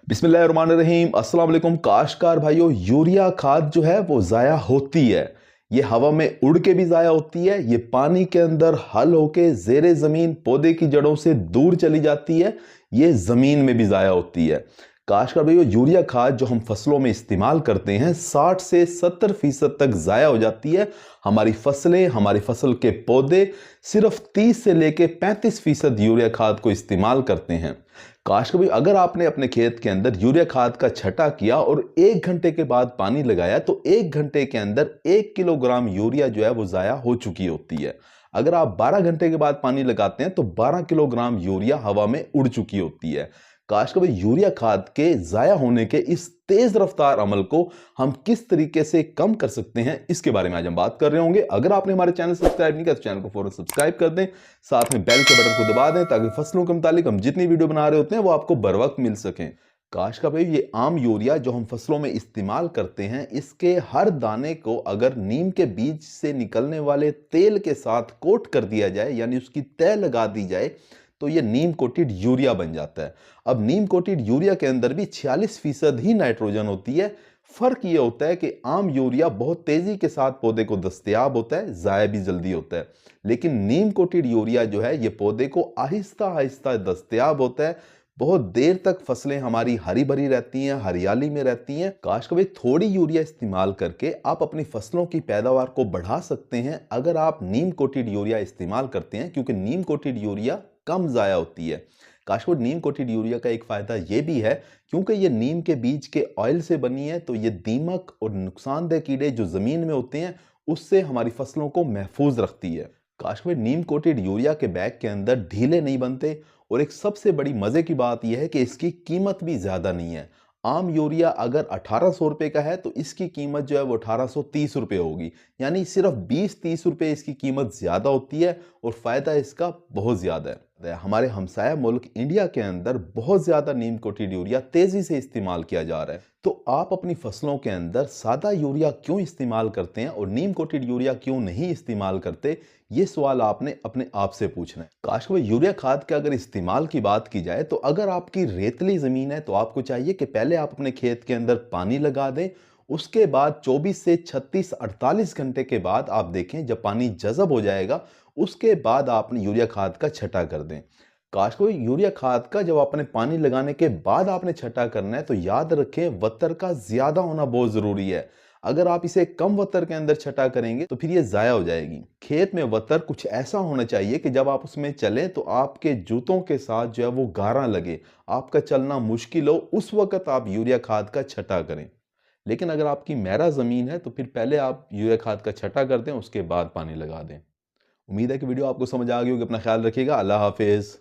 बिस्मिल्लाहिर्रहमानिर्रहीम। अस्सलाम वालेकुम काश्तकार भाइयों। यूरिया खाद जो है वो ज़ाया होती है। ये हवा में उड़ के भी ज़ाया होती है, ये पानी के अंदर हल होके ज़ेरे ज़मीन पौधे की जड़ों से दूर चली जाती है, ये ज़मीन में भी ज़ाया होती है। काश्तकार भाइयों, यूरिया खाद जो हम फसलों में इस्तेमाल करते हैं 60 से 70% तक ज़ाया हो जाती है। हमारी फसलें, हमारी फसल के पौधे सिर्फ 30 से लेके 35% यूरिया खाद को इस्तेमाल करते हैं। काश कभी अगर आपने अपने खेत के अंदर यूरिया खाद का छटा किया और 1 घंटे के बाद पानी लगाया तो 1 घंटे के अंदर 1 किलोग्राम यूरिया जो है वो ज़ाया हो चुकी होती है। अगर आप 12 घंटे के बाद पानी लगाते हैं तो 12 किलोग्राम यूरिया हवा में उड़ चुकी होती है। काश कभी यूरिया खाद के ज़ाया होने के इस तेज रफ्तार अमल को हम किस तरीके से कम कर सकते हैं, इसके बारे में आज हम बात कर रहे होंगे। अगर आपने हमारे चैनल सब्सक्राइब नहीं किया तो चैनल को फौरन सब्सक्राइब कर दें, साथ में बेल के बटन को दबा दें ताकि फसलों के मुतालिक हम जितनी वीडियो बना रहे होते हैं वो आपको बर वक्त मिल सकें। काश का भाई, ये आम यूरिया जो हम फसलों में इस्तेमाल करते हैं, इसके हर दाने को अगर नीम के बीज से निकलने वाले तेल के साथ कोट कर दिया जाए, यानी उसकी तह लगा दी जाए, तो ये नीम कोटेड यूरिया बन जाता है। अब नीम कोटेड यूरिया के अंदर भी 46% ही नाइट्रोजन होती है। फर्क ये होता है कि आम यूरिया बहुत तेजी के साथ पौधे को दस्तयाब होता है, ज़ाया भी जल्दी होता है, लेकिन नीम कोटेड यूरिया जो है ये पौधे को आहिस्ता आहिस्ता दस्तयाब होता है। बहुत देर तक फसलें हमारी हरी भरी रहती हैं, हरियाली में रहती हैं। काश कभी थोड़ी यूरिया इस्तेमाल करके आप अपनी फसलों की पैदावार को बढ़ा सकते हैं अगर आप नीम कोटेड यूरिया इस्तेमाल करते हैं, क्योंकि नीम कोटेड यूरिया कम ज़ाया होती है। काशकोट नीम कोटेड यूरिया का एक फ़ायदा ये भी है, क्योंकि ये नीम के बीज के ऑयल से बनी है, तो ये दीमक और नुकसानदेह कीड़े जो ज़मीन में होते हैं उससे हमारी फसलों को महफूज रखती है। काशकोट नीम कोटेड यूरिया के बैग के अंदर ढीले नहीं बनते, और एक सबसे बड़ी मज़े की बात यह है कि इसकी कीमत भी ज़्यादा नहीं है। आम यूरिया अगर 1800 रुपये का है तो इसकी कीमत जो है वो 1830 रुपये होगी, यानी सिर्फ 20-30 रुपये इसकी कीमत ज़्यादा होती है और फ़ायदा इसका बहुत ज़्यादा है। हमारे हमसाया मुल्क इंडिया के अंदर बहुत ज़्यादा नीम कोटेड यूरिया तेज़ी से इस्तेमाल किया जा रहा है, तो आप अपनी फसलों के अंदर सादा यूरिया क्यों इस्तेमाल करते हैं और नीम कोटेड यूरिया क्यों नहीं इस्तेमाल करते, ये सवाल आपने अपने आप से पूछना है। काश वो यूरिया खाद के अगर इस्तेमाल की बात की जाए तो अगर आपकी रेतली ज़मीन है तो आपको चाहिए कि पहले आप अपने खेत के अंदर पानी लगा दें। उसके बाद 24 से 36-48 घंटे के बाद आप देखें जब पानी जज़ब हो जाएगा, उसके बाद आपने यूरिया खाद का छटा कर दें। काश को यूरिया खाद का जब आपने पानी लगाने के बाद आपने छटा करना है तो याद रखें वतर का ज़्यादा होना बहुत ज़रूरी है। अगर आप इसे कम वतर के अंदर छटा करेंगे तो फिर ये ज़ाया हो जाएगी। खेत में वतर कुछ ऐसा होना चाहिए कि जब आप उसमें चलें तो आपके जूतों के साथ जो है वो गारा लगे, आपका चलना मुश्किल हो, उस वक्त आप यूरिया खाद का छटा करें। लेकिन अगर आपकी मैरा ज़मीन है तो फिर पहले आप यूरिया खाद का छटा कर दें, उसके बाद पानी लगा दें। उम्मीद है कि वीडियो आपको समझ आ गई होगी। अपना ख्याल रखिएगा। अल्लाह हाफिज़।